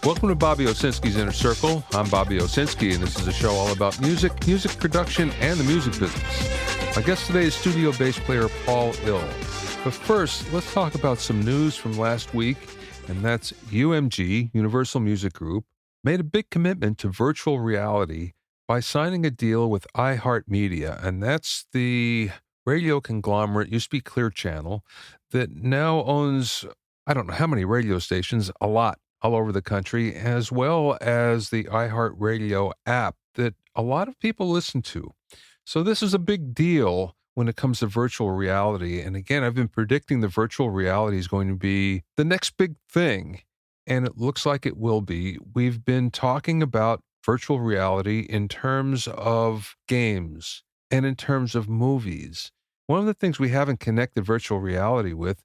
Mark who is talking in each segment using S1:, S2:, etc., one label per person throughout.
S1: Welcome to Bobby Owsinski's Inner Circle. I'm Bobby Owsinski, and this is a show all about music production, and the music business. My guest today is studio bass player Paul Ill. But first, let's talk about some news from last week, and that's UMG, Universal Music Group, made a big commitment to virtual reality by signing a deal with iHeartMedia, and that's the radio conglomerate, used to be Clear Channel, that now owns, I don't know how many radio stations, a lot, all over the country, as well as the iHeartRadio app that a lot of people listen to. So this is a big deal when it comes to virtual reality. And again, I've been predicting the virtual reality is going to be the next big thing, and it looks like it will be. We've been talking about virtual reality in terms of games and in terms of movies. One of the things we haven't connected virtual reality with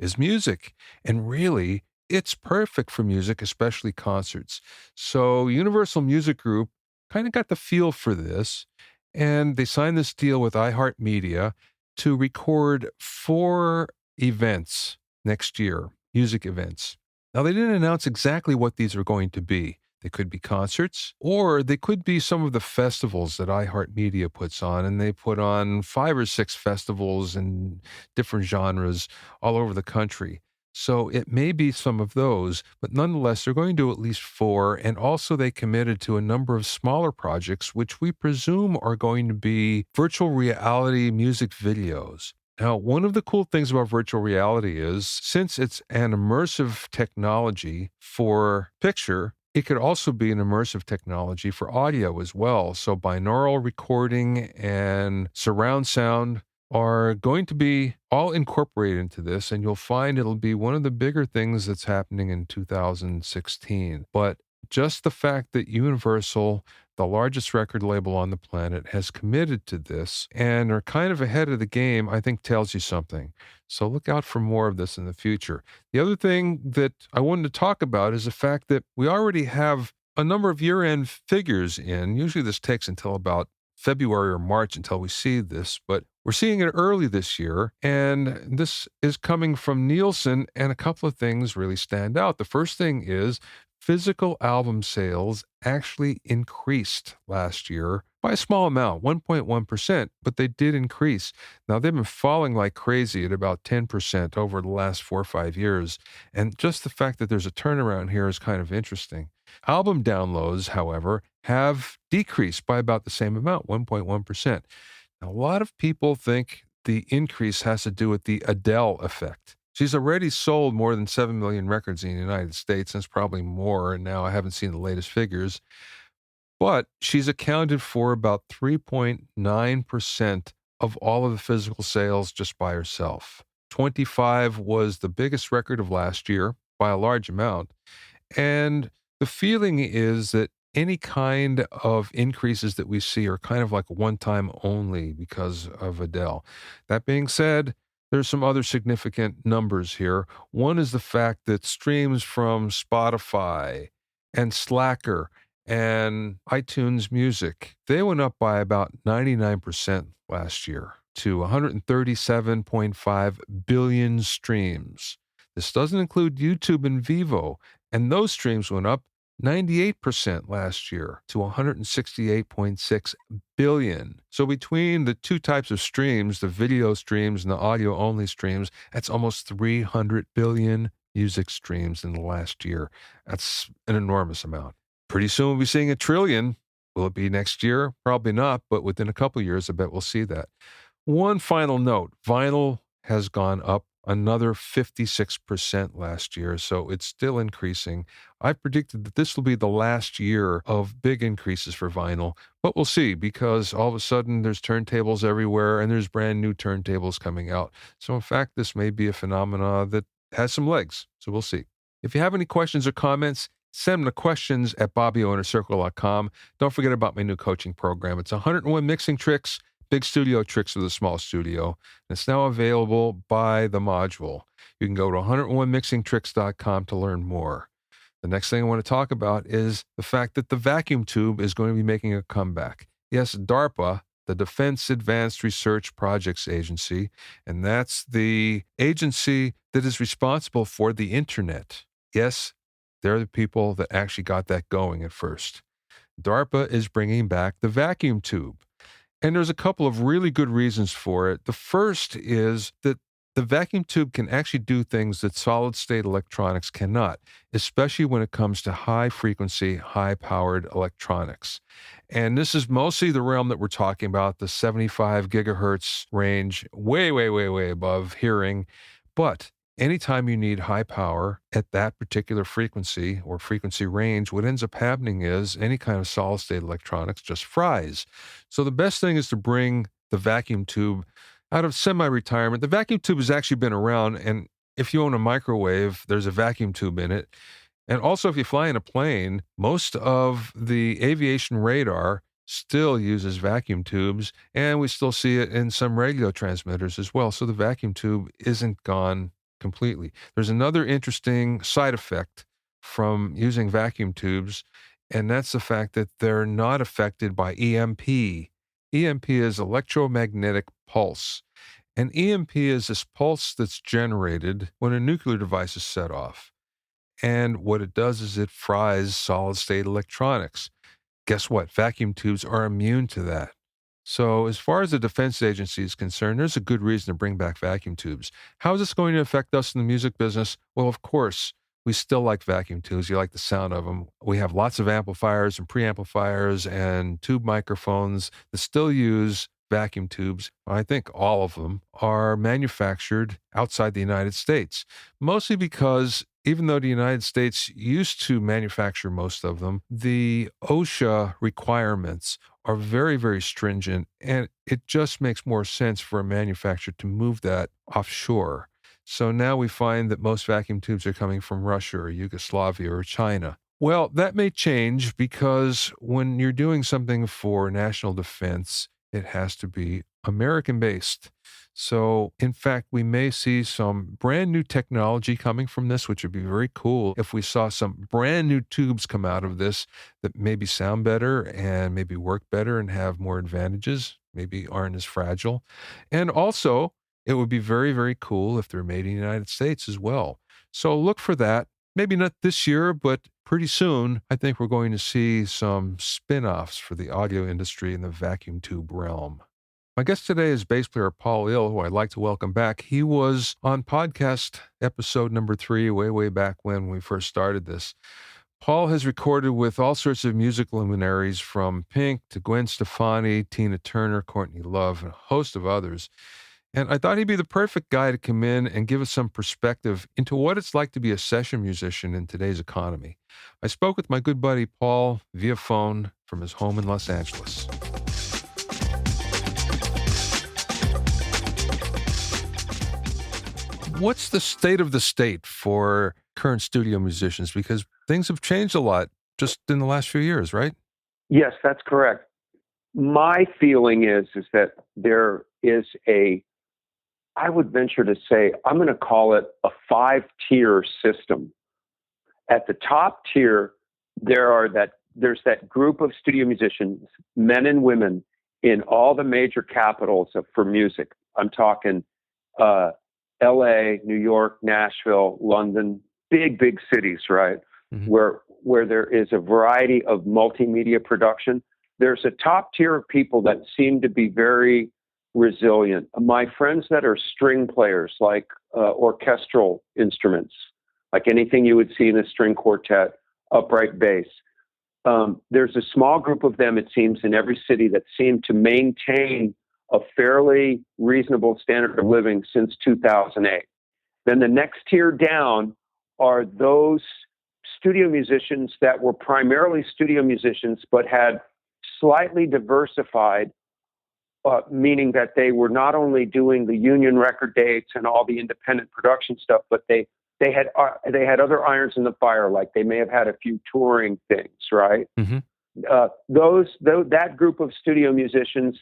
S1: is music. And really, it's perfect for music, especially concerts. So Universal Music Group kind of got the feel for this, and they signed this deal with iHeartMedia to record 4 events next year, music events. Now, they didn't announce exactly what these are going to be. They could be concerts, or they could be some of the festivals that iHeartMedia puts on, and they put on 5 or 6 festivals in different genres all over the country. So it may be some of those, but nonetheless, they're going to do at least 4, and also they committed to a number of smaller projects, which we presume are going to be virtual reality music videos. Now, one of the cool things about virtual reality is, since it's an immersive technology for picture, it could also be an immersive technology for audio as well. So binaural recording and surround sound are going to be all incorporated into this, and you'll find it'll be one of the bigger things that's happening in 2016. But just the fact that Universal, the largest record label on the planet, has committed to this and are kind of ahead of the game, I think tells you something. So look out for more of this in the future. The other thing that I wanted to talk about is the fact that we already have a number of year-end figures in. Usually this takes until about February or March until we see this, but we're seeing it early this year, and this is coming from Nielson, and a couple of things really stand out. The first thing is physical album sales actually increased last year by a small amount, 1.1%, but they did increase. Now, they've been falling like crazy at about 10% over the last 4 or 5 years, and just the fact that there's a turnaround here is kind of interesting. Album downloads, however, have decreased by about the same amount, 1.1%. Now, a lot of people think the increase has to do with the Adele effect. She's already sold more than 7 million records in the United States, and it's probably more, and now I haven't seen the latest figures. But she's accounted for about 3.9% of all of the physical sales just by herself. 25 was the biggest record of last year by a large amount. And the feeling is that any kind of increases that we see are kind of like one-time only because of Adele. That being said, there's some other significant numbers here. One is the fact that streams from Spotify and Slacker and iTunes Music, they went up by about 99% last year to 137.5 billion streams. This doesn't include YouTube and Vivo, and those streams went up 98% last year to 168.6 billion. So between the two types of streams, the video streams and the audio-only streams, that's almost 300 billion music streams in the last year. That's an enormous amount. Pretty soon we'll be seeing 1 trillion. Will it be next year? Probably not, but within a couple of years, I bet we'll see that. One final note, vinyl has gone up another 56% last year, so it's still increasing. I predicted that this will be the last year of big increases for vinyl, but we'll see, because all of a sudden there's turntables everywhere and there's brand new turntables coming out. So in fact, this may be a phenomena that has some legs, so we'll see. If you have any questions or comments, send them to questions@BobbyOwnerCircle.com. Don't forget about my new coaching program. It's 101 mixing tricks, big studio tricks with a small studio. And it's now available by the module. You can go to 101mixingtricks.com to learn more. The next thing I want to talk about is the fact that the vacuum tube is going to be making a comeback. Yes, DARPA, the Defense Advanced Research Projects Agency, and that's the agency that is responsible for the internet. Yes, They're the people that actually got that going at first. DARPA is bringing back the vacuum tube. And there's a couple of really good reasons for it. The first is that the vacuum tube can actually do things that solid state electronics cannot, especially when it comes to high frequency, high powered electronics. And this is mostly the realm that we're talking about, the 75 gigahertz range, way above hearing. But anytime you need high power at that particular frequency or frequency range, what ends up happening is any kind of solid state electronics just fries. So the best thing is to bring the vacuum tube out of semi-retirement. The vacuum tube has actually been around, and if you own a microwave, there's a vacuum tube in it. And also, if you fly in a plane, most of the aviation radar still uses vacuum tubes, and we still see it in some radio transmitters as well. So the vacuum tube isn't gone completely. There's another interesting side effect from using vacuum tubes, and that's the fact that they're not affected by EMP. EMP is electromagnetic pulse. And EMP is this pulse that's generated when a nuclear device is set off. And what it does is it fries solid state electronics. Guess what? Vacuum tubes are immune to that. So as far as the defense agency is concerned, there's a good reason to bring back vacuum tubes. How is this going to affect us in the music business? Well, of course, we still like vacuum tubes. You like the sound of them. We have lots of amplifiers and preamplifiers and tube microphones that still use vacuum tubes. I think all of them are manufactured outside the United States, mostly because even though the United States used to manufacture most of them, the OSHA requirements are very stringent, and it just makes more sense for a manufacturer to move that offshore. So now we find that most vacuum tubes are coming from Russia or Yugoslavia or China. Well, that may change because when you're doing something for national defense, it has to be American-based. So, in fact, we may see some brand new technology coming from this, which would be very cool if we saw some brand new tubes come out of this that maybe sound better and maybe work better and have more advantages, maybe aren't as fragile. And also, it would be very cool if they're made in the United States as well. So look for that. Maybe not this year, but pretty soon, I think we're going to see some spin-offs for the audio industry in the vacuum tube realm. My guest today is bass player Paul Ill, who I'd like to welcome back. He was on podcast episode number 3 way back when we first started this. Paul has recorded with all sorts of music luminaries from Pink to Gwen Stefani, Tina Turner, Courtney Love, and a host of others. And I thought he'd be the perfect guy to come in and give us some perspective into what it's like to be a session musician in today's economy. I spoke with my good buddy Paul via phone from his home in Los Angeles. What's the state of the state for current studio musicians? Because things have changed a lot just in the last few years, right?
S2: Yes, that's correct. My feeling is that there is I would venture to say, I'm going to call it a 5-tier system. At the top tier, there's that group of studio musicians, men and women, in all the major capitals for music. I'm talking LA, New York, Nashville, London, big cities, right? Mm-hmm. Where there is a variety of multimedia production. There's a top tier of people that seem to be very resilient. My friends that are string players, like orchestral instruments, like anything you would see in a string quartet, upright bass. There's a small group of them, it seems, in every city that seem to maintain a fairly reasonable standard of living since 2008. Then the next tier down are those studio musicians that were primarily studio musicians, but had slightly diversified, meaning that they were not only doing the union record dates and all the independent production stuff, but they had other irons in the fire, like they may have had a few touring things, right? Mm-hmm. That group of studio musicians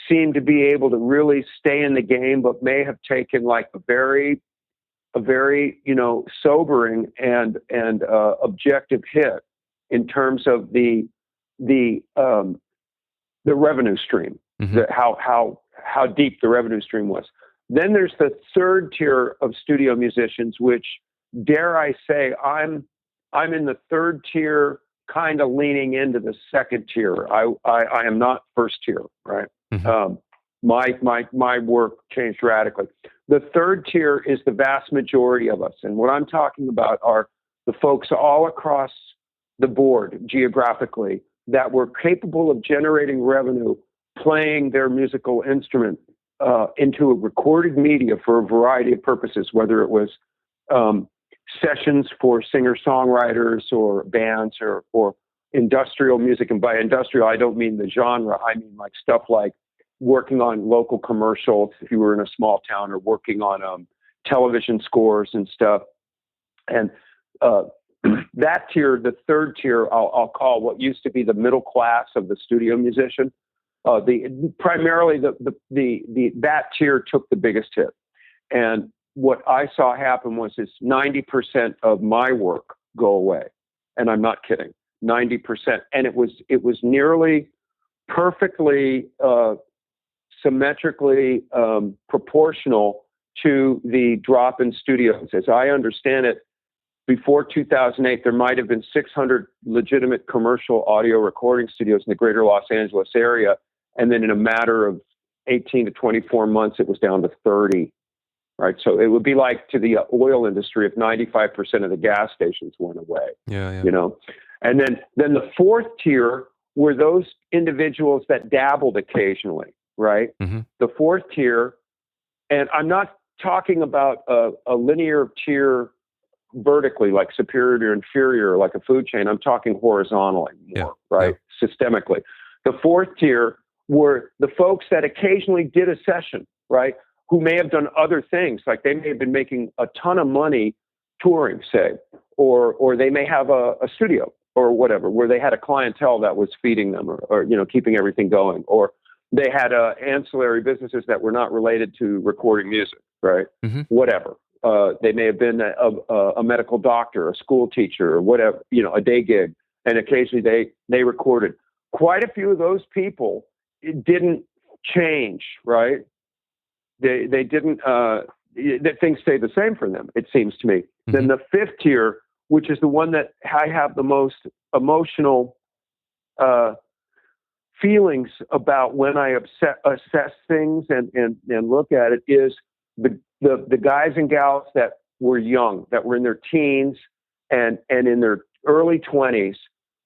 S2: seem to be able to really stay in the game, but may have taken like a very sobering and objective hit in terms of the revenue stream. Mm-hmm. How deep the revenue stream was. Then there's the third tier of studio musicians, which, dare I say, I'm I'm in the third tier, kind of leaning into the second tier. I am not first tier, right?
S1: Mm-hmm.
S2: My work changed radically. The third tier is the vast majority of us. And what I'm talking about are the folks all across the board geographically that were capable of generating revenue playing their musical instrument into a recorded media for a variety of purposes, whether it was sessions for singer-songwriters or bands or industrial music. And by industrial, I don't mean the genre. I mean like stuff like working on local commercials if you were in a small town, or working on television scores and stuff. And that tier, the third tier, I'll call what used to be the middle class of the studio musician. Primarily that tier took the biggest hit. And what I saw happen was this 90% of my work go away. And I'm not kidding, 90%. And it was nearly perfectly symmetrically proportional to the drop in studios. As I understand it, before 2008, there might have been 600 legitimate commercial audio recording studios in the greater Los Angeles area. And then in a matter of 18 to 24 months, it was down to 30. Right. So it would be like to the oil industry if 95% of the gas stations went away.
S1: Yeah.
S2: You know, and then the fourth tier were those individuals that dabbled occasionally. Right.
S1: Mm-hmm.
S2: The fourth tier, and I'm not talking about a linear tier vertically, like superior to inferior, like a food chain. I'm talking horizontally more, right? Yeah. Systemically. The fourth tier were the folks that occasionally did a session, right? Who may have done other things, like they may have been making a ton of money touring, say, or they may have a studio or whatever, where they had a clientele that was feeding them or keeping everything going, or they had ancillary businesses that were not related to recording music, right?
S1: Mm-hmm.
S2: Whatever. They may have been a medical doctor, a school teacher, or whatever, a day gig, and occasionally they recorded. Quite a few of those people didn't change, right? They didn't. That things stayed the same for them, it seems to me. Mm-hmm. Then the fifth tier, which is the one that I have the most emotional feelings about when I assess things and look at it, is the guys and gals that were young, that were in their teens and in their early 20s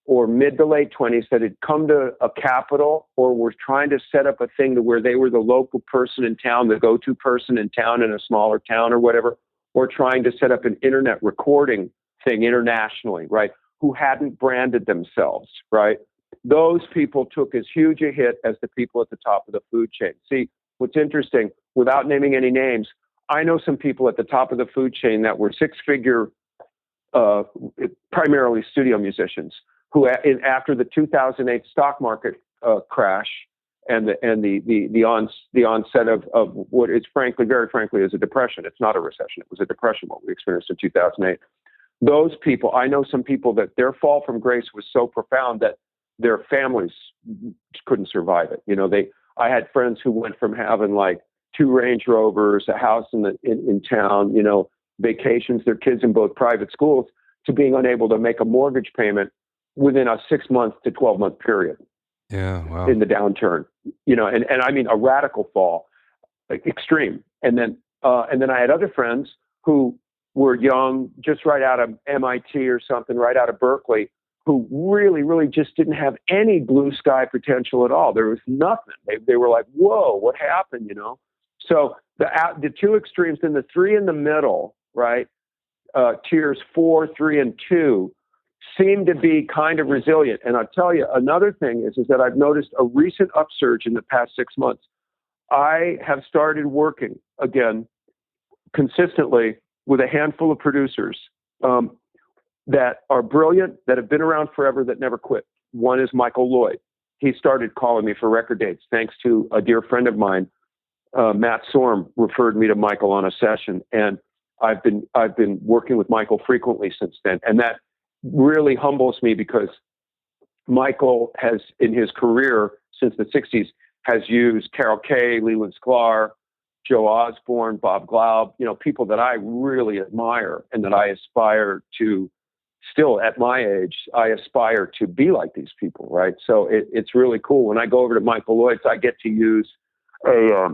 S2: or mid to late 20s, that had come to a capital or were trying to set up a thing to where they were the local person in town, the go-to person in town in a smaller town or whatever, or trying to set up an internet recording thing internationally, right? Who hadn't branded themselves, right? Those people took as huge a hit as the people at the top of the food chain. See, what's interesting, without naming any names, I know some people at the top of the food chain that were six-figure, primarily studio musicians, who after the 2008 stock market crash and the onset of what is very frankly is a depression. It's not a recession. It was a depression, what we experienced in 2008. Those people, I know some people that their fall from grace was so profound that their families couldn't survive it. I had friends who went from having like 2 Range Rovers, a house in town, vacations, their kids in both private schools, to being unable to make a mortgage payment within a 6-month to 12-month period.
S1: Yeah, wow.
S2: In the downturn, and I mean a radical fall, like extreme. And then I had other friends who were young, just right out of MIT or something, right out of Berkeley, who really, really just didn't have any blue sky potential at all. There was nothing. They were like, whoa, what happened, So the 2 extremes, then the 3 in the middle, right? Tiers 4, 3, and 2 seem to be kind of resilient. And I'll tell you, another thing is that I've noticed a recent upsurge in the past 6 months. I have started working again consistently with a handful of producers that are brilliant, that have been around forever, that never quit. One is Michael Lloyd. He started calling me for record dates thanks to a dear friend of mine, Matt Sorm, referred me to Michael on a session, and I've been working with Michael frequently since then, and that really humbles me because Michael has, in his career since the 60s, has used Carol Kay, Leland Sklar, Joe Osborne, Bob Glaub, people that I really admire and that I aspire to still at my age, I aspire to be like these people, right? So it's really cool. When I go over to Michael Lloyd's, I get to use a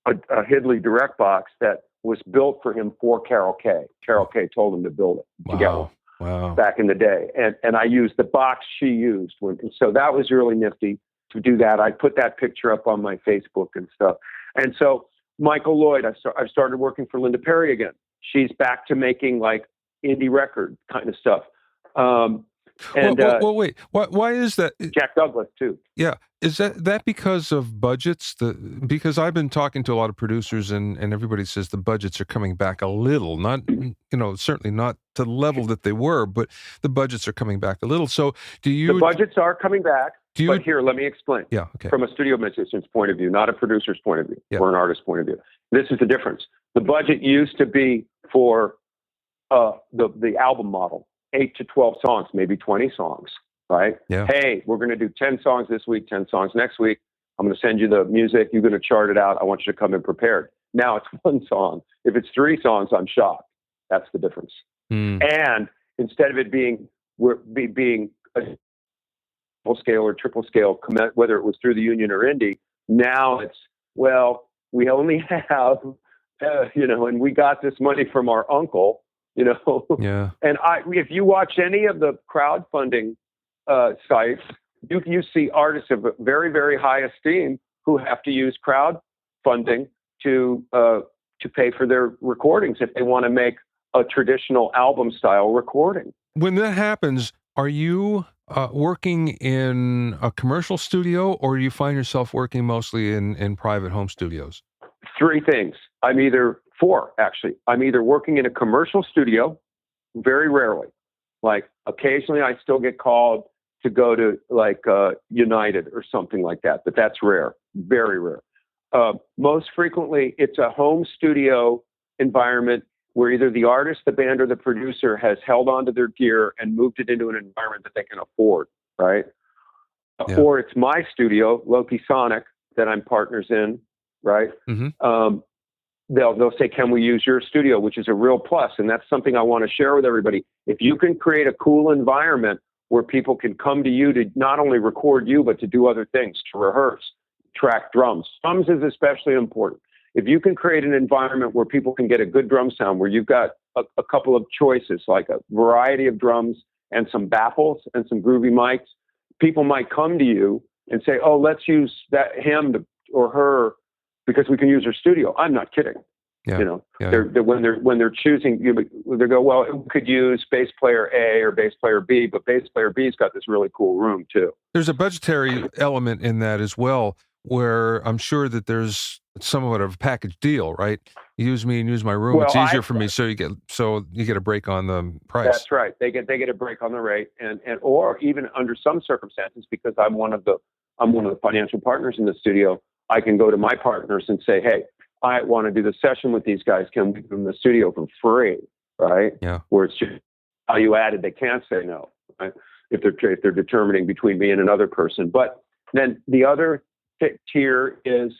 S2: Hidley direct box that was built for him for Carol Kay. Carol Kay told him to build it together.
S1: Wow.
S2: Back in the day. And I used the box she used. So that was really nifty to do that. I put that picture up on my Facebook and stuff. And so Michael Lloyd, I started working for Linda Perry again. She's back to making like indie record kind of stuff.
S1: Wait. Why is that?
S2: Jack Douglas too.
S1: Yeah. Is that because of budgets? Because I've been talking to a lot of producers and everybody says the budgets are coming back a little, not, certainly not to the level that they were, but the budgets are coming back a little. So the
S2: budgets are coming back, but here, let me explain.
S1: Yeah. Okay.
S2: From a studio musician's point of view, not a producer's point of view,
S1: Yeah.
S2: or an artist's point of view. This is the difference. The budget used to be for the album model, 8 to 12 songs, maybe 20 songs, right?
S1: Yeah.
S2: Hey, we're going to do 10 songs this week, 10 songs next week. I'm going to send you the music. You're going to chart it out. I want you to come in prepared. Now it's one song. If it's 3 songs, I'm shocked. That's the difference. And instead of it being a full scale or triple scale, whether it was through the union or indie, now it's, well, we only have, and we got this money from our uncle.
S1: Yeah.
S2: And if you watch any of the crowdfunding sites, you see artists of very, very high esteem who have to use crowdfunding to pay for their recordings if they want to make a traditional album style recording.
S1: When that happens, are you working in a commercial studio, or do you find yourself working mostly in private home studios?
S2: 3 things. 4, actually. I'm either working in a commercial studio, very rarely. Like occasionally I still get called to go to like United or something like that, but that's rare, very rare. Most frequently, it's a home studio environment where either the artist, the band, or the producer has held onto their gear and moved it into an environment that they can afford, right?
S1: Yeah.
S2: Or it's my studio, Loki Sonic, that I'm partners in, right?
S1: Mm-hmm.
S2: They'll say, can we use your studio, which is a real plus. And that's something I want to share with everybody. If you can create a cool environment where people can come to you to not only record you, but to do other things, to rehearse, track drums. Drums is especially important. If you can create an environment where people can get a good drum sound, where you've got a couple of choices, like a variety of drums and some baffles and some groovy mics, people might come to you and say, oh, let's use him or her because we can use their studio. I'm not kidding.
S1: Yeah.
S2: When they're choosing, they go, well, we could use bass player A or bass player B, but bass player B's got this really cool room too.
S1: There's a budgetary element in that as well, where I'm sure that there's somewhat of a package deal, right? Use me and use my room.
S2: Well,
S1: it's easier for me, so you get a break on the price.
S2: That's right. They get a break on the rate, and or even under some circumstances, because I'm one of the financial partners in the studio, I can go to my partners and say, hey, I want to do the session with these guys. Can we do them in the studio for free? Right?
S1: Yeah.
S2: Where it's just value added. They can't say no, right? If they're determining between me and another person. But then the other tier is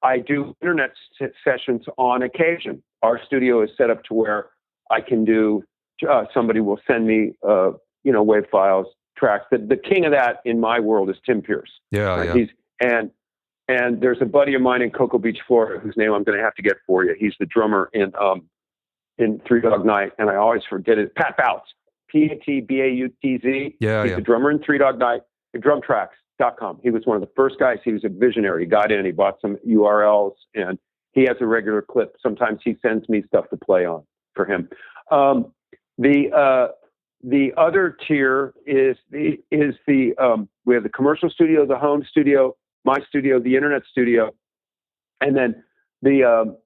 S2: I do internet sessions on occasion. Our studio is set up to where I can do. Somebody will send me, WAV files, tracks. The king of that in my world is Tim Pierce.
S1: Yeah,
S2: right?
S1: yeah.
S2: And there's a buddy of mine in Cocoa Beach, Florida, whose name I'm going to have to get for you. He's the drummer in Three Dog Night, and I always forget it. Pat Bautz, Patbautz.
S1: Yeah,
S2: He's the drummer in Three Dog Night. Drumtracks.com. He was one of the first guys. He was a visionary. He got in. He bought some URLs, and he has a regular clip. Sometimes he sends me stuff to play on for him. The other tier is we have the commercial studio, the home studio, my studio, the internet studio, and then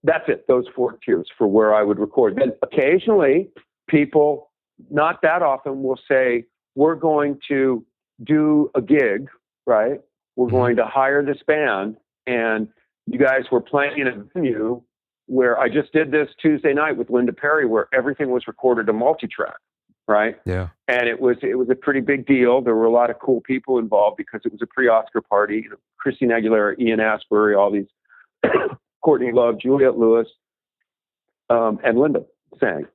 S2: that's it. Those 4 tiers for where I would record. Then occasionally people, not that often, will say, we're going to do a gig, right? We're going to hire this band, and you guys were playing in a venue where I just did this Tuesday night with Linda Perry, where everything was recorded to multi-track. Right.
S1: Yeah.
S2: And it was a pretty big deal. There were a lot of cool people involved because it was a pre-Oscar party. Christina Aguilera, Ian Astbury, all these, Courtney Love, Juliette Lewis, and Linda sang.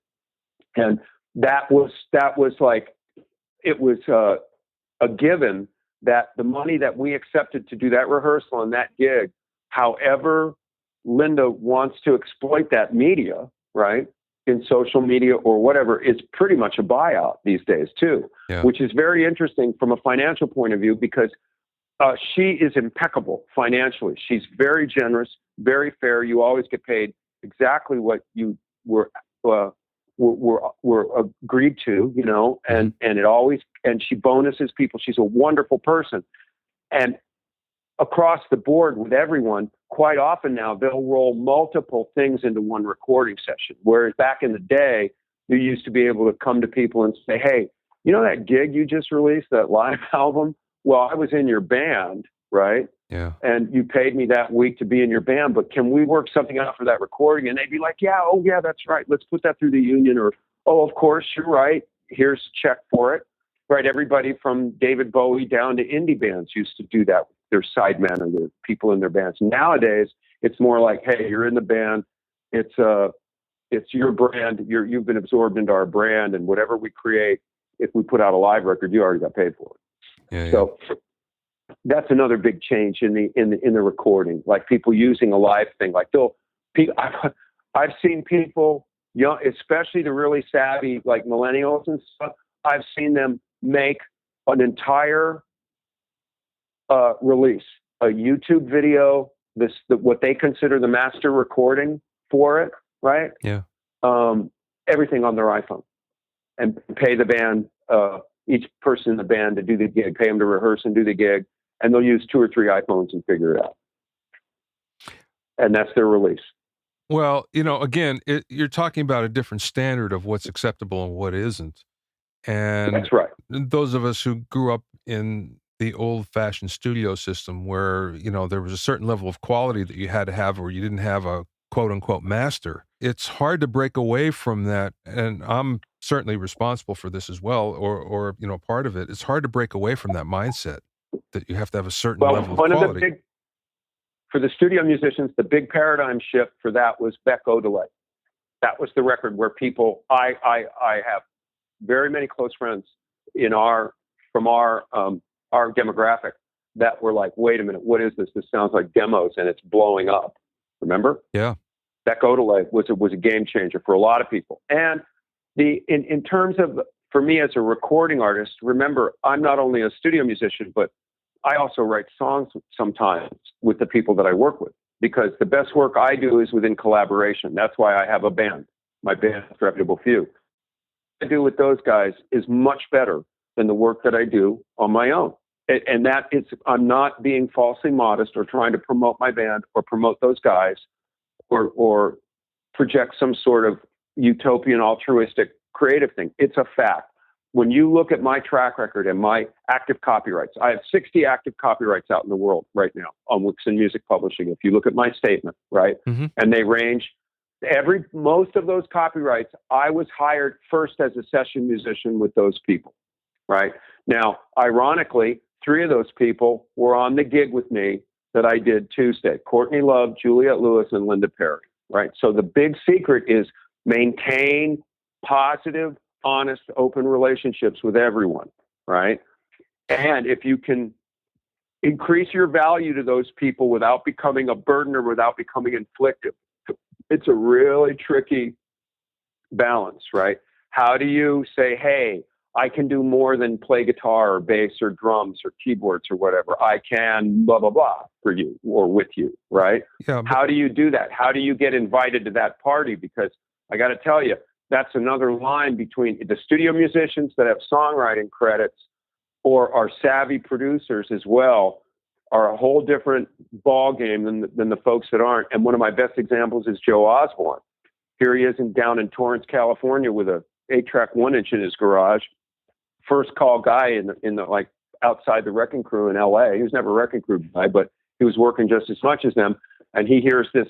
S2: And that was like it was a given that the money that we accepted to do that rehearsal and that gig, however Linda wants to exploit that media, right, in social media or whatever, is pretty much a buyout these days too, which is very interesting from a financial point of view because she is impeccable financially. She's very generous, very fair. You always get paid exactly what you were agreed to, you know, and it always, and she bonuses people. She's a wonderful person. And across the board with everyone, quite often now they'll roll multiple things into one recording session. Whereas back in the day, you used to be able to come to people and say, hey, you know that gig you just released, that live album? Well, I was in your band, right?
S1: Yeah.
S2: And you paid me that week to be in your band, but can we work something out for that recording? And they'd be like, yeah, oh yeah, that's right. Let's put that through the union. Or, oh, of course, you're right. Here's a check for it. Right. Everybody from David Bowie down to indie bands used to do that with their sidemen or the people in their bands. Nowadays, it's more like, hey, you're in the band. It's your brand. You've been absorbed into our brand, and whatever we create, if we put out a live record, you already got paid for it. So that's another big change in the recording, like people using a live thing. Like I've seen people, young, especially the really savvy, like millennials and stuff. I've seen them make an entire release, a YouTube video, what they consider the master recording for it, right?
S1: Yeah.
S2: Everything on their iPhone, and pay the band. Each person in the band to do the gig, pay them to rehearse and do the gig, and they'll use 2 or 3 iPhones and figure it out. And that's their release.
S1: Well, you know, again, you're talking about a different standard of what's acceptable and what isn't. And
S2: that's right.
S1: Those of us who grew up in the old-fashioned studio system where, you know, there was a certain level of quality that you had to have, or you didn't have a quote-unquote master. It's hard to break away from that, and I'm certainly responsible for this as well, or you know, part of it. It's hard to break away from that mindset that you have to have a certain level of quality.
S2: For the studio musicians, the big paradigm shift for that was Beck Odelay. That was the record where people, I have very many close friends from our demographic that were like, wait a minute, what is this? This sounds like demos and it's blowing up. Remember?
S1: Yeah.
S2: Beck Odelay was a game changer for a lot of people. And in terms of, for me as a recording artist, remember, I'm not only a studio musician, but I also write songs sometimes with the people that I work with, because the best work I do is within collaboration. That's why I have a band. My band is Reputable Few. What I do with those guys is much better than the work that I do on my own. And that is, I'm not being falsely modest or trying to promote my band or promote those guys or project some sort of utopian, altruistic, creative thing. It's a fact. When you look at my track record and my active copyrights, I have 60 active copyrights out in the world right now on Wixon Music Publishing. If you look at my statement, right? Mm-hmm. And they range, most of those copyrights, I was hired first as a session musician with those people, right? Now, ironically, 3 of those people were on the gig with me that I did Tuesday: Courtney Love, Juliette Lewis, and Linda Perry, right? So the big secret is maintain positive, honest, open relationships with everyone, right? And if you can increase your value to those people without becoming a burden or without becoming inflictive, it's a really tricky balance, right? How do you say, hey, I can do more than play guitar or bass or drums or keyboards or whatever. I can blah, blah, blah for you or with you, right? Yeah, how do you do that? How do you get invited to that party? Because I got to tell you, that's another line between the studio musicians that have songwriting credits or are savvy producers as well are a whole different ball game than the folks that aren't. And one of my best examples is Joe Osborne. Here he is down in Torrance, California with a 8-track 1-inch in his garage. First call guy in the like outside the Wrecking Crew in LA. He was never a Wrecking Crew guy, but he was working just as much as them. And he hears this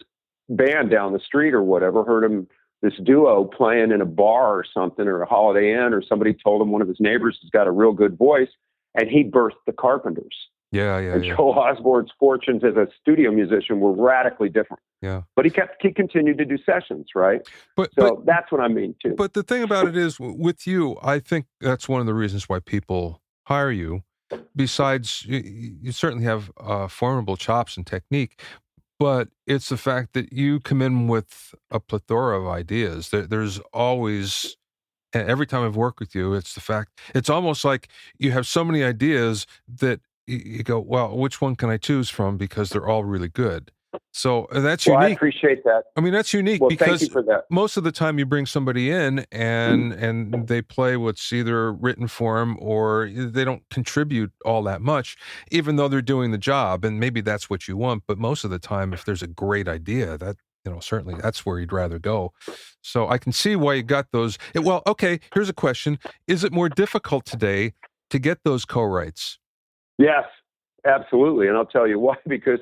S2: band down the street or whatever, heard him, this duo playing in a bar or something, or a Holiday Inn, or somebody told him one of his neighbors has got a real good voice, and he birthed the Carpenters. And Joe Osborne's fortunes as a studio musician were radically different.
S1: Yeah.
S2: But he continued to do sessions, right? But that's what I mean too.
S1: But the thing about it is, with you, I think that's one of the reasons why people hire you. Besides, you certainly have formidable chops and technique, but it's the fact that you come in with a plethora of ideas. There's always, and every time I've worked with you, it's the fact, it's almost like you have so many ideas that you go, well, which one can I choose from? Because they're all really good. So that's unique.
S2: I appreciate that.
S1: I mean, that's unique because thank you for that. Most of the time you bring somebody in and they play what's either written for them or they don't contribute all that much, even though they're doing the job. And maybe that's what you want. But most of the time, if there's a great idea, that, certainly that's where you'd rather go. So I can see why you got those. Well, okay, here's a question. Is it more difficult today to get those co-writes?
S2: Yes, absolutely. And I'll tell you why, because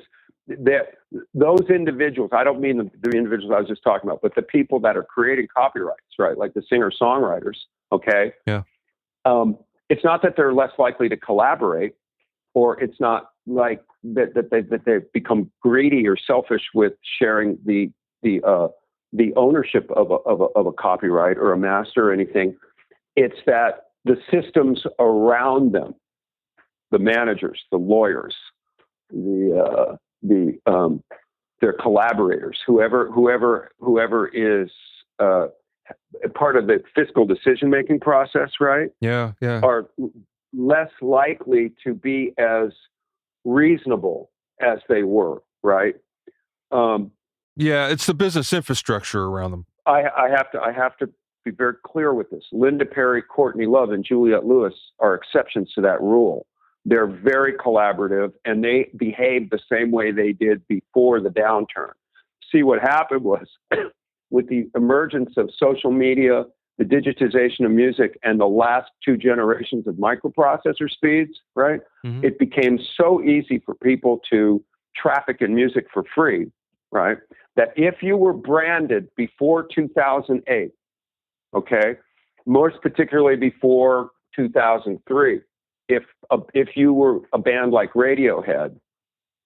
S2: those individuals, I don't mean the individuals I was just talking about, but the people that are creating copyrights, right? Like the singer-songwriters, okay?
S1: Yeah.
S2: It's not that they're less likely to collaborate, or it's not like that they've become greedy or selfish with sharing the ownership of a copyright or a master or anything. It's that the systems around them, the managers, the lawyers, their collaborators, whoever is part of the fiscal decision-making process, right?
S1: Yeah.
S2: Are less likely to be as reasonable as they were, right?
S1: It's the business infrastructure around them.
S2: I have to be very clear with this. Linda Perry, Courtney Love, and Juliette Lewis are exceptions to that rule. They're very collaborative, and they behave the same way they did before the downturn. See, what happened was with the emergence of social media, the digitization of music, and the last two generations of microprocessor speeds, right? Mm-hmm. It became so easy for people to traffic in music for free, right? That if you were branded before 2008, okay, most particularly before 2003, if you were a band like Radiohead,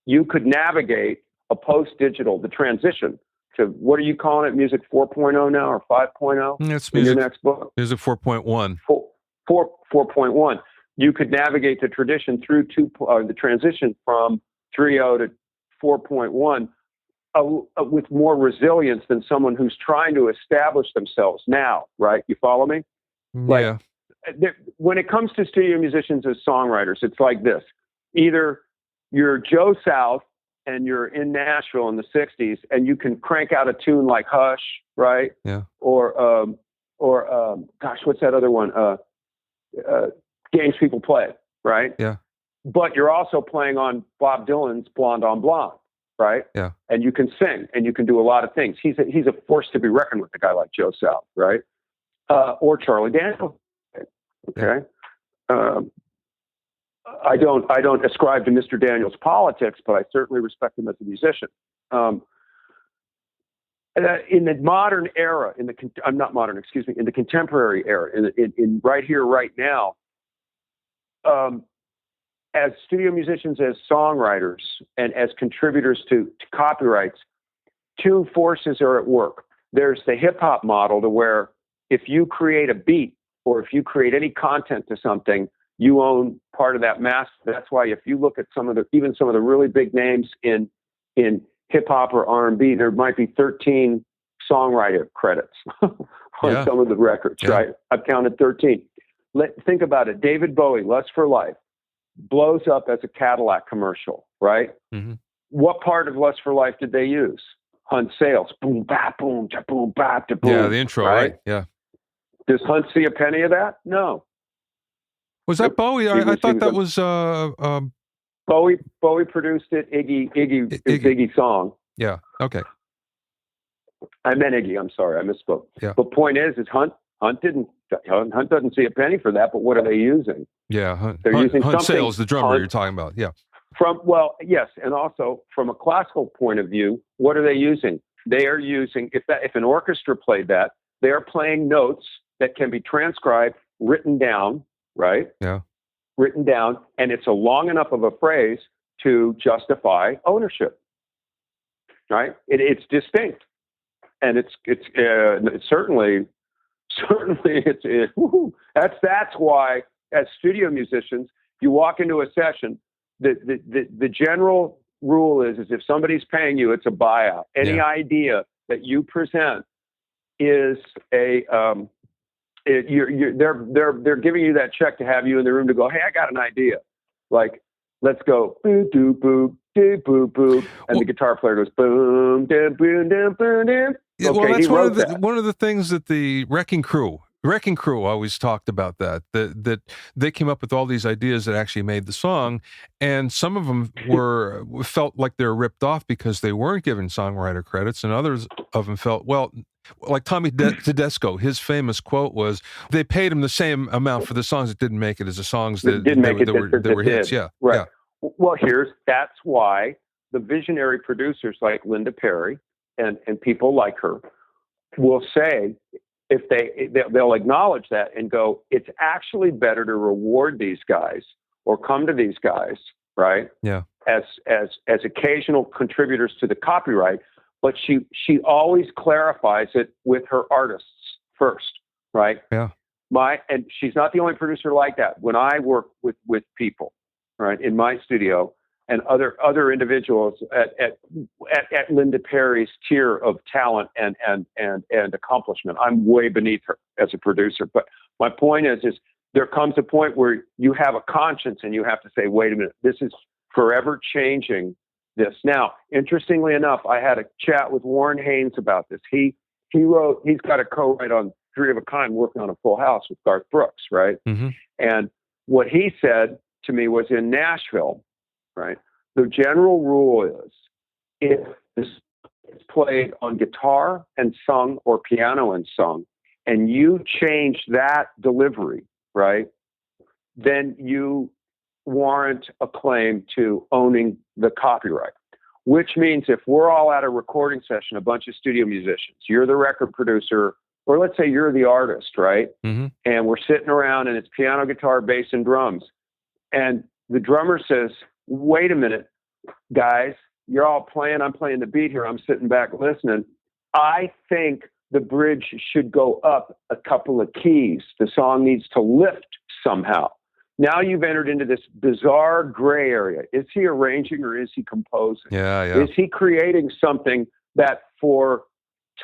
S2: you could navigate a post-digital, the transition to, what are you calling it, Music 4.0 now, or 5.0?
S1: It's
S2: in your next book?
S1: Music 4.1.
S2: 4.1. You could navigate the tradition through the transition from 3.0 to 4.1 with more resilience than someone who's trying to establish themselves now, right? You follow me?
S1: Yeah.
S2: When it comes to studio musicians as songwriters, it's like this. Either you're Joe South and you're in Nashville in the 60s and you can crank out a tune like Hush, right?
S1: Yeah.
S2: Or gosh, what's that other one? Games People Play, right?
S1: Yeah.
S2: But you're also playing on Bob Dylan's Blonde on Blonde, right?
S1: Yeah.
S2: And you can sing and you can do a lot of things. He's a force to be reckoned with, a guy like Joe South, right? Or Charlie Daniels. Okay. I don't ascribe to Mr. Daniels' politics, but I certainly respect him as a musician. In the modern era, in the contemporary era, in right here, right now, as studio musicians, as songwriters, and as contributors to copyrights, two forces are at work. There's the hip hop model, to where if you create a beat, or if you create any content to something, you own part of that master. That's why if you look at some of the really big names in hip hop or R&B, there might be 13 songwriter credits on some of the records, right? I've counted 13. Think about it. David Bowie, Lust for Life, blows up as a Cadillac commercial, right? Mm-hmm. What part of Lust for Life did they use? Hunt Sales. Boom, bap, boom, da, boom, bap, da, boom.
S1: Yeah, the intro, right? Yeah.
S2: Does Hunt see a penny of that? No.
S1: Was that Bowie? I thought that was
S2: Bowie produced it. Iggy's song.
S1: Yeah. Okay.
S2: I meant Iggy. I'm sorry, I misspoke.
S1: Yeah.
S2: But point is Hunt doesn't see a penny for that. But what are they using?
S1: Yeah,
S2: they're using
S1: Hunt
S2: something.
S1: Sales, the drummer you're talking about. Yeah.
S2: Yes, and also from a classical point of view, what are they using? They are using, if an orchestra played that, they are playing notes that can be transcribed, written down, right?
S1: Yeah.
S2: written down, and it's a long enough of a phrase to justify ownership, right? It's distinct, and it's certainly that's why, as studio musicians, you walk into a session, the general rule is if somebody's paying you, it's a buyout. Any idea that you present is they're giving you that check to have you in the room to go, hey, I got an idea. Like, let's go, boo, doo, boo, doo, boo, boo. And the guitar player goes, boom, dum, boom, dum, boom, dum.
S1: Yeah,
S2: Okay,
S1: well, that's
S2: he wrote that.
S1: one of the things that the Wrecking Crew always talked about, that they came up with all these ideas that actually made the song, and some of them felt like they were ripped off because they weren't given songwriter credits, and others of them felt, well, like Tommy Tedesco, his famous quote was, they paid him the same amount for the songs that didn't make it as the songs that were hits. Yeah,
S2: right.
S1: Yeah.
S2: Well, that's why the visionary producers like Linda Perry and people like her will say, if they'll acknowledge that and go, it's actually better to reward these guys or come to these guys, right?
S1: Yeah.
S2: As occasional contributors to the copyright, but she always clarifies it with her artists first, right?
S1: Yeah.
S2: And she's not the only producer like that. When I work with people, right, in my studio, and other individuals at Linda Perry's tier of talent and accomplishment, I'm way beneath her as a producer. But my point is there comes a point where you have a conscience and you have to say, wait a minute, this is forever changing this. Now, interestingly enough, I had a chat with Warren Haynes about this. He's got a co-write on Three of a Kind, working on a Full House with Garth Brooks, right?
S1: Mm-hmm.
S2: And what he said to me was, in Nashville, right, the general rule is, if it's played on guitar and sung or piano and sung, and you change that delivery, right, then you warrant a claim to owning the copyright. Which means if we're all at a recording session, a bunch of studio musicians, you're the record producer, or let's say you're the artist, right?
S1: Mm-hmm.
S2: And we're sitting around and it's piano, guitar, bass, and drums. And the drummer says, wait a minute, guys, you're all playing, I'm playing the beat here, I'm sitting back listening. I think the bridge should go up a couple of keys. The song needs to lift somehow. Now you've entered into this bizarre gray area. Is he arranging or is he composing?
S1: Yeah.
S2: Is he creating something that for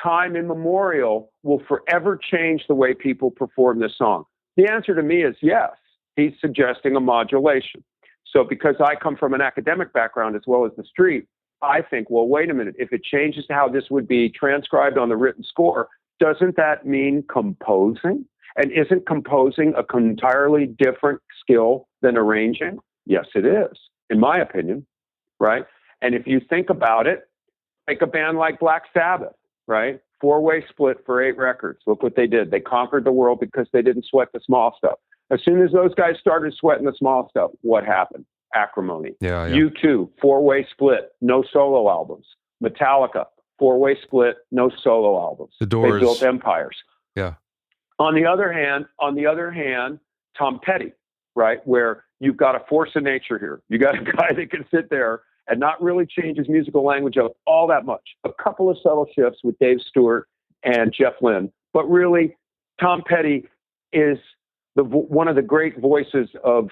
S2: time immemorial will forever change the way people perform this song? The answer to me is yes. He's suggesting a modulation. So because I come from an academic background as well as the street, I think, well, wait a minute. If it changes to how this would be transcribed on the written score, doesn't that mean composing? And isn't composing an entirely different skill than arranging? Yes, it is, in my opinion, right? And if you think about it, take a band like Black Sabbath, right? 4-way split for 8 records. Look what they did. They conquered the world because they didn't sweat the small stuff. As soon as those guys started sweating the small stuff, what happened? Acrimony.
S1: Yeah.
S2: U2, 4-way split, no solo albums. Metallica, 4-way split, no solo albums.
S1: The Doors.
S2: They built empires.
S1: Yeah.
S2: On the other hand, Tom Petty, right, where you've got a force of nature here. You got a guy that can sit there and not really change his musical language up all that much. A couple of subtle shifts with Dave Stewart and Jeff Lynne, but really, Tom Petty is one of the great voices of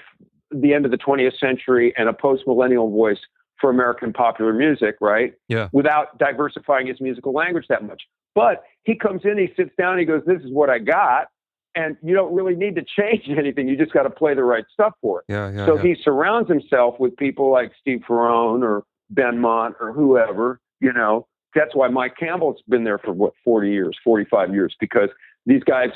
S2: the end of the 20th century and a post-millennial voice for American popular music, right?
S1: Yeah.
S2: Without diversifying his musical language that much. But he comes in, he sits down, he goes, this is what I got. And you don't really need to change anything. You just got to play the right stuff for it. So he surrounds himself with people like Steve Ferrone or Ben Mont or whoever, you know. That's why Mike Campbell's been there for 40 years, 45 years, because these guys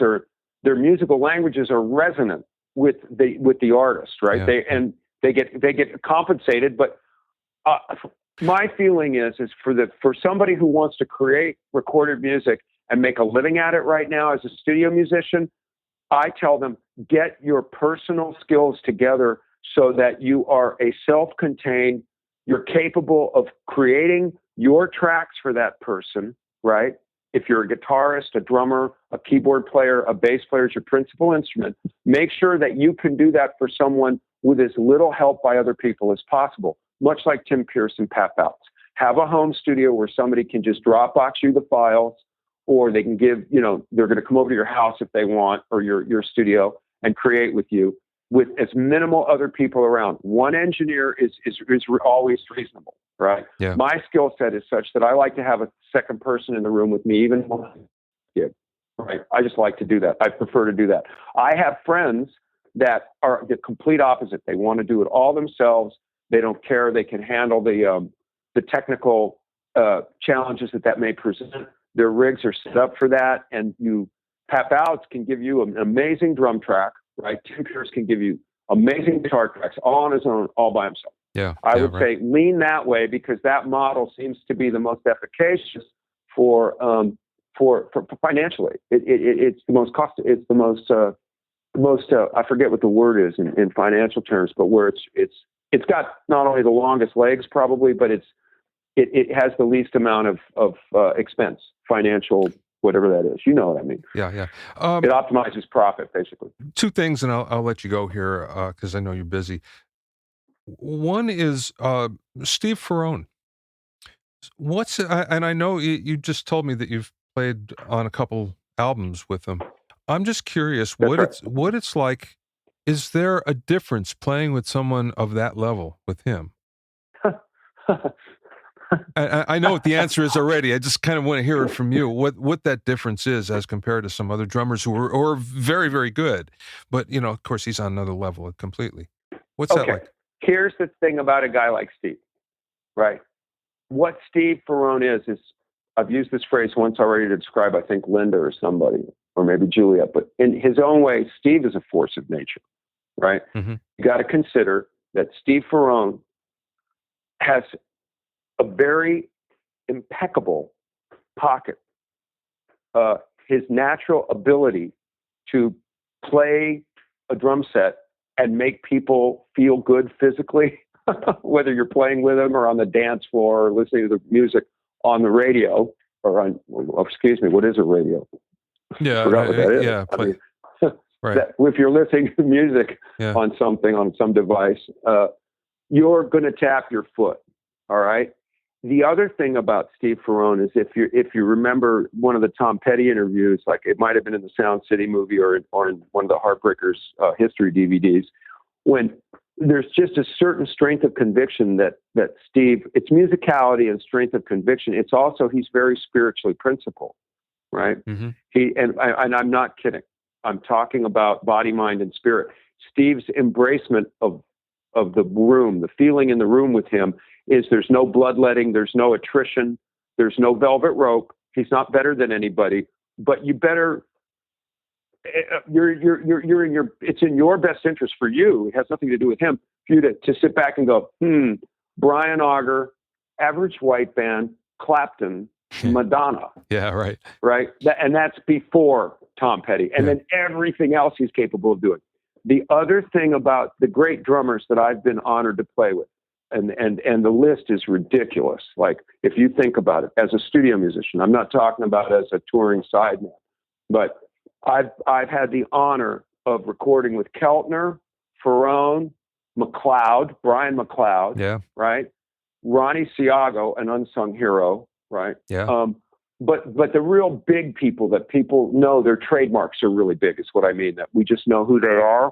S2: their musical languages are resonant with the artist, right?
S1: Yeah.
S2: They get compensated, but my feeling is for somebody who wants to create recorded music and make a living at it right now as a studio musician, I tell them, get your personal skills together so that you are a self-contained, you're capable of creating your tracks for that person, right? If you're a guitarist, a drummer, a keyboard player, a bass player is your principal instrument, make sure that you can do that for someone with as little help by other people as possible, much like Tim Pierce and Pat Bouts. Have a home studio where somebody can just Dropbox you the files, or they can give, they're going to come over to your house if they want, or your studio, and create with you with as minimal other people around. One engineer is always reasonable, right?
S1: Yeah.
S2: My skill set is such that I like to have a second person in the room with me, even when I'm gig, right? I just like to do that. I prefer to do that. I have friends that are the complete opposite. They want to do it all themselves. They don't care. They can handle the technical challenges that may present. Their rigs are set up for that, and Pat Bouts can give you an amazing drum track, right? Tim Pierce can give you amazing guitar tracks all on his own, all by himself.
S1: Yeah,
S2: I would say lean that way, because that model seems to be the most efficacious for financially. It's the most cost. It's the most I forget what the word is in financial terms, but where it's got not only the longest legs probably, but it has the least amount of expense, financial, whatever that is. You know what I mean?
S1: Yeah.
S2: It optimizes profit, basically.
S1: Two things, and I'll let you go here because I know you're busy. One is Steve Ferrone. And I know you just told me that you've played on a couple albums with him. I'm just curious what it's like. Is there a difference playing with someone of that level with him? I know what the answer is already. I just kind of want to hear it from you. What that difference is as compared to some other drummers who are very, very good, but of course, he's on another level completely. What's that like?
S2: Here's the thing about a guy like Steve, right? What Steve Ferrone is I've used this phrase once already to describe, I think, Linda or somebody, or maybe Juliet, but in his own way, Steve is a force of nature, right?
S1: Mm-hmm.
S2: You got to consider that Steve Ferrone has a very impeccable pocket. His natural ability to play a drum set and make people feel good physically, whether you're playing with him or on the dance floor or listening to the music on the radio what is a radio?
S1: Yeah.
S2: I forgot what that is.
S1: Yeah. Right.
S2: If you're listening to music on some device, you're going to tap your foot. All right. The other thing about Steve Ferrone is if you remember one of the Tom Petty interviews, like it might have been in the Sound City movie or in one of the Heartbreakers history DVDs, when there's just a certain strength of conviction that Steve, it's musicality and strength of conviction. It's also, he's very spiritually principled, right?
S1: Mm-hmm.
S2: And I'm not kidding. I'm talking about body, mind, and spirit. Steve's embracement of the room, the feeling in the room with him is there's no bloodletting, there's no attrition, there's no velvet rope. He's not better than anybody, but you better, it's in your best interest for you. It has nothing to do with him, for you to sit back and go, Brian Auger, Average White Band, Clapton, Madonna.
S1: Yeah, right.
S2: Right. And that's before Tom Petty. And then everything else he's capable of doing. The other thing about the great drummers that I've been honored to play with, and the list is ridiculous. Like, if you think about it, as a studio musician, I'm not talking about as a touring sideman, but I've had the honor of recording with Keltner, Ferrone, McLeod, Brian McLeod, right? Ronnie Siago, an unsung hero, right?
S1: Yeah.
S2: But the real big people that people know, their trademarks are really big, is what I mean, that we just know who they are.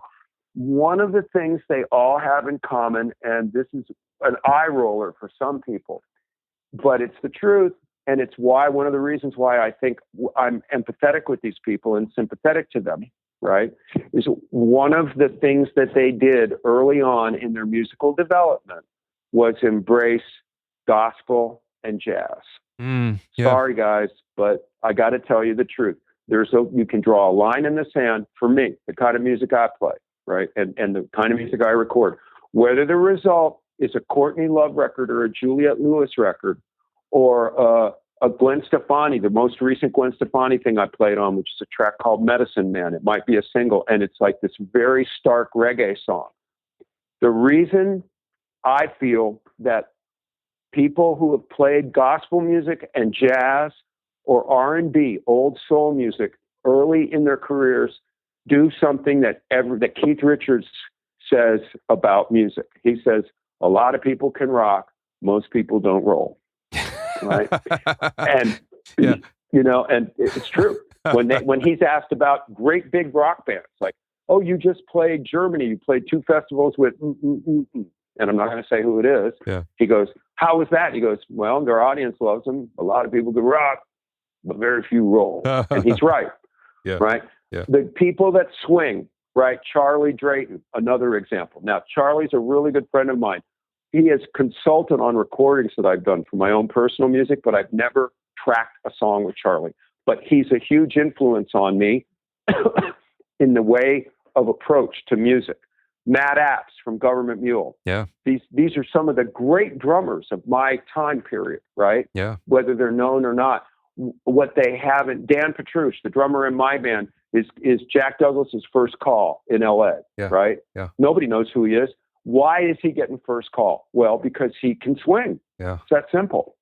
S2: One of the things they all have in common, and this is an eye roller for some people, but it's the truth, and it's one of the reasons why I think I'm empathetic with these people and sympathetic to them, right? Is one of the things that they did early on in their musical development was embrace gospel and jazz. Sorry, guys, but I got to tell you the truth. You can draw a line in the sand for me, the kind of music I play, right? And the kind of music I record. Whether the result is a Courtney Love record or a Juliette Lewis record or a Gwen Stefani, the most recent Gwen Stefani thing I played on, which is a track called Medicine Man. It might be a single, and it's like this very stark reggae song. The reason I feel that people who have played gospel music and jazz or R&B, old soul music, early in their careers, do something that Keith Richards says about music. He says, a lot of people can rock, most people don't roll. Right? And,
S1: yeah.
S2: And it's true. When he's asked about great big rock bands, like, oh, you just played Germany, you played 2 festivals with, and I'm not going to say who it is.
S1: Yeah.
S2: He goes, how was that? He goes, well, their audience loves them. A lot of people can rock, but very few roll. And he's right.
S1: Yeah.
S2: Right?
S1: Yeah.
S2: The people that swing, right? Charlie Drayton, another example. Now, Charlie's a really good friend of mine. He is consultant on recordings that I've done for my own personal music, but I've never tracked a song with Charlie. But he's a huge influence on me in the way of approach to music. Matt Apps from Government Mule.
S1: Yeah.
S2: These are some of the great drummers of my time period, right?
S1: Yeah.
S2: Whether they're known or not. What they haven't, Dan Petrucci, the drummer in my band, is Jack Douglas's first call in LA, right?
S1: Yeah.
S2: Nobody knows who he is. Why is he getting first call? Well, because he can swing.
S1: Yeah.
S2: It's that simple.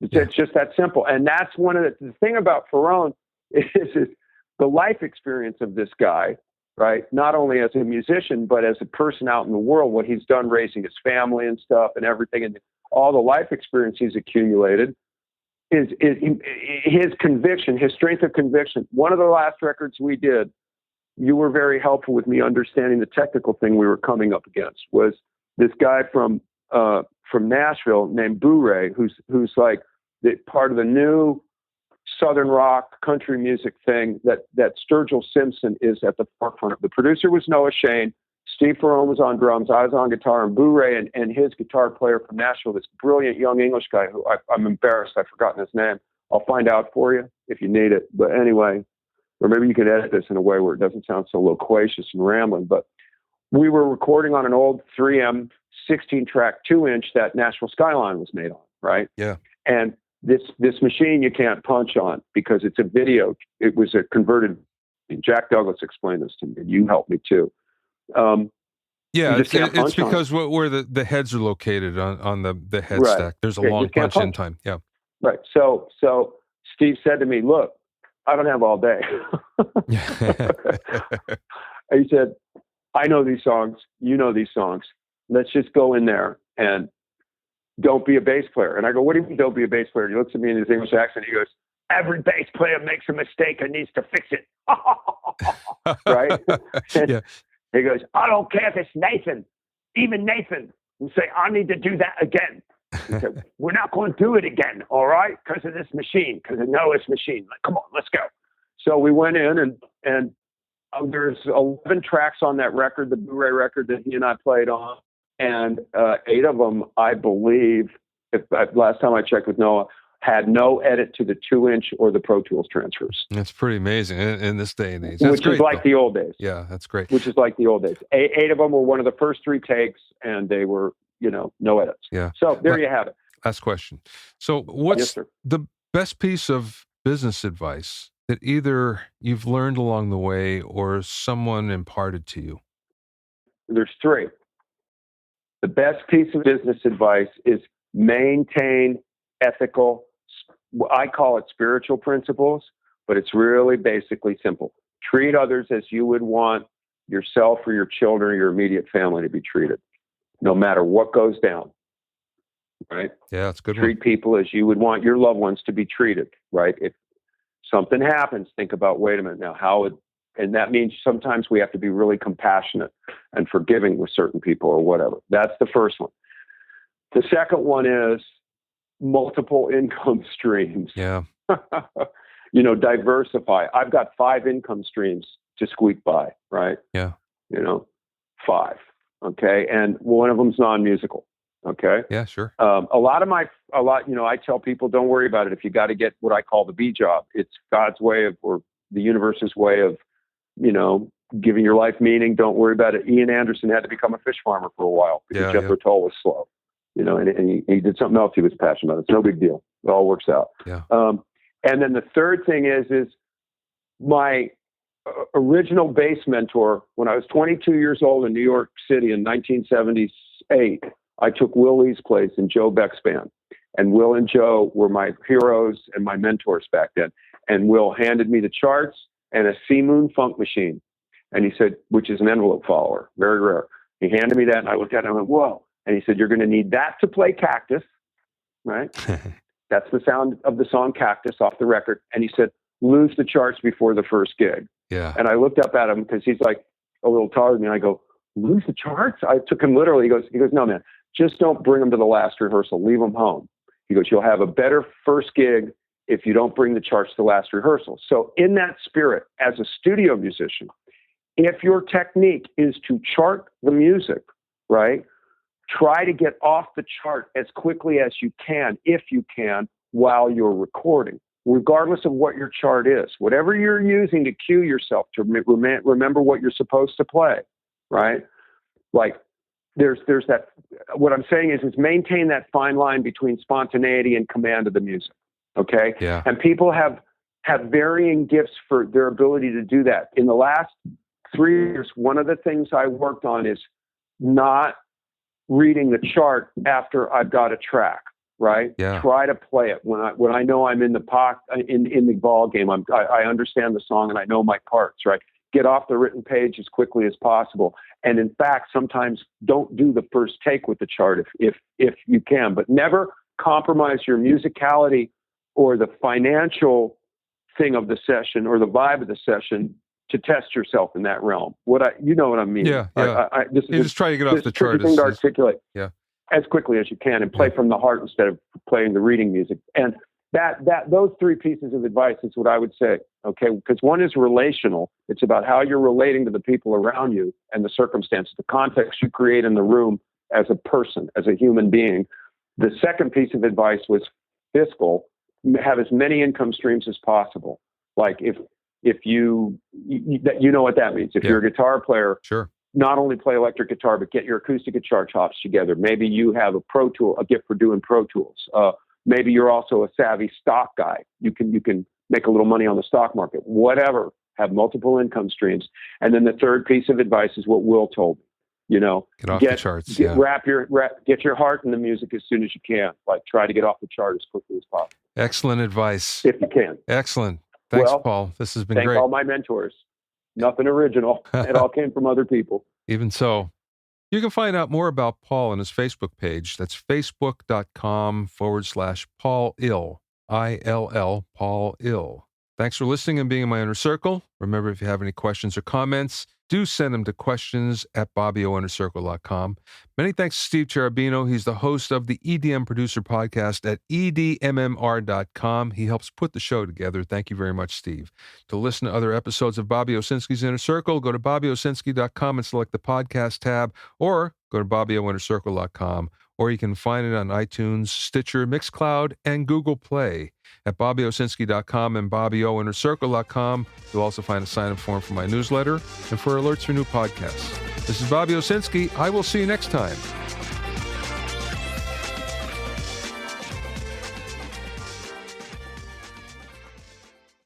S2: It's just that simple. And that's one of the thing about Ferrone is the life experience of this guy, right? Not only as a musician, but as a person out in the world, what he's done raising his family and stuff and everything, and all the life experience he's accumulated is his conviction, his strength of conviction. One of the last records we did, you were very helpful with me understanding the technical thing we were coming up against, was this guy from Nashville named Boo-Ray, who's like part of the new Southern rock country music thing that Sturgill Simpson is at the forefront of. The producer was Noah Shane. Steve Ferrone was on drums. I was on guitar, and Boo-Ray and his guitar player from Nashville, this brilliant young English guy who I'm embarrassed I've forgotten his name. I'll find out for you if you need it. But anyway, or maybe you could edit this in a way where it doesn't sound so loquacious and rambling. But we were recording on an old 3M 16-track 2-inch that Nashville Skyline was made on, right?
S1: Yeah.
S2: And this machine you can't punch on because it's a video. It was a converted. Jack Douglas explained this to me. You helped me too.
S1: It's because where the heads are located on the head stack. There's a long punch-in time. Yeah.
S2: Right. So Steve said to me, look, I don't have all day. He said, I know these songs. You know these songs. Let's just go in there and don't be a bass player. And I go, what do you mean don't be a bass player? He looks at me in his English accent. He goes, every bass player makes a mistake and needs to fix it. Right?
S1: Yeah.
S2: He goes, I don't care if it's Nathan. Even Nathan will say, I need to do that again. He said, we're not going to do it again, all right? Because of this machine, because of Noah's machine. Like, come on, let's go. So we went in and there's 11 tracks on that record, the Blu-ray record that he and I played on. And 8 of them, I believe, last time I checked with Noah, had no edit to the 2-inch or the Pro Tools transfers.
S1: That's pretty amazing in this day and age. That's
S2: which
S1: great,
S2: is like the old days.
S1: Yeah, that's great.
S2: Which is like the old days. 8 of them were one of the first 3 takes, and they were, no edits.
S1: Yeah.
S2: So there you have it.
S1: Last question. So what's the best piece of business advice that either you've learned along the way or someone imparted to you?
S2: There's 3. The best piece of business advice is maintain ethical, I call it spiritual principles, but it's really basically simple. Treat others as you would want yourself or your children or your immediate family to be treated, no matter what goes down, right?
S1: Yeah, that's good.
S2: Treat people as you would want your loved ones to be treated, right? If something happens, think about, wait a minute, now and that means sometimes we have to be really compassionate and forgiving with certain people or whatever. That's the first one. The second one is multiple income streams.
S1: Yeah.
S2: Diversify. I've got 5 income streams to squeak by, right?
S1: Yeah.
S2: 5. Okay. And one of them's non-musical. Okay.
S1: Yeah, sure.
S2: I tell people, don't worry about it. If you got to get what I call the B job, it's God's way of, or the universe's way of, giving your life meaning. Don't worry about it. Ian Anderson had to become a fish farmer for a while because Jethro Tull was slow, and he did something else he was passionate about. It's no big deal. It all works out.
S1: Yeah.
S2: And then the third thing is my original bass mentor, when I was 22 years old in New York City in 1978, I took Will Lee's place in Joe Beck's band. And Will and Joe were my heroes and my mentors back then. And Will handed me the charts and a C Moon funk machine. And he said, which is an envelope follower, very rare. He handed me that, and I looked at it and I went, whoa. And he said, you're going to need that to play Cactus, right? That's the sound of the song Cactus off the record. And he said, lose the charts before the first gig.
S1: Yeah.
S2: And I looked up at him because he's like a little taller than me. And I go, lose the charts? I took him literally. He goes, no, man, just don't bring them to the last rehearsal. Leave them home. He goes, you'll have a better first gig if you don't bring the charts to the last rehearsal. So in that spirit, as a studio musician, if your technique is to chart the music, right, try to get off the chart as quickly as you can, if you can, while you're recording, regardless of what your chart is. Whatever you're using to cue yourself to remember what you're supposed to play, right? Like, there's that, what I'm saying is maintain that fine line between spontaneity and command of the music, okay?
S1: Yeah.
S2: And people have varying gifts for their ability to do that. In the last 3 years, one of the things I worked on is not reading the chart after I've got a track, right?
S1: Yeah.
S2: Try to play it when I know I'm in the in the ball game. I understand the song and I know my parts, right? Get off the written page as quickly as possible. And in fact, sometimes don't do the first take with the chart if you can, but never compromise your musicality or the financial thing of the session or the vibe of the session to test yourself in that realm. You know what I mean?
S1: Yeah, yeah.
S2: This is
S1: You're just trying to get off the chart.
S2: Thing to articulate as quickly as you can and play from the heart instead of playing the reading music. And those three pieces of advice is what I would say. Okay, because one is relational. It's about how you're relating to the people around you and the circumstances, the context you create in the room as a person, as a human being. The second piece of advice was fiscal. Have as many income streams as possible. Like if you know what that means. If you're a guitar player,
S1: sure,
S2: not only play electric guitar, but get your acoustic guitar chops together. Maybe you have a gift for doing Pro Tools. Maybe you're also a savvy stock guy. You can make a little money on the stock market. Whatever. Have multiple income streams. And then the third piece of advice is what Will told me. You know,
S1: get off the charts.
S2: Get your heart in the music as soon as you can. Like, try to get off the chart as quickly as possible.
S1: Excellent advice.
S2: If you can.
S1: Excellent. Thanks, Paul. This has been great.
S2: Thank all my mentors. Nothing original. It all came from other people.
S1: Even so. You can find out more about Paul on his Facebook page. That's facebook.com/Paul Ill. ILL, Paul Ill. Thanks for listening and being in my inner circle. Remember, if you have any questions or comments, do send them to questions@BobbyOInnerCircle.com. Many thanks to Steve Cherubino. He's the host of the EDM Producer Podcast at EDMMR.com. He helps put the show together. Thank you very much, Steve. To listen to other episodes of Bobby Owsinski's Inner Circle, go to BobbyOwsinski.com and select the podcast tab, or go to BobbyOInnerCircle.com, or you can find it on iTunes, Stitcher, Mixcloud, and Google Play. At BobbyOwsinski.com and BobbyOInnerCircle.com, you'll also find a sign-up form for my newsletter and for alerts for new podcasts. This is Bobby Owsinski. I will see you next time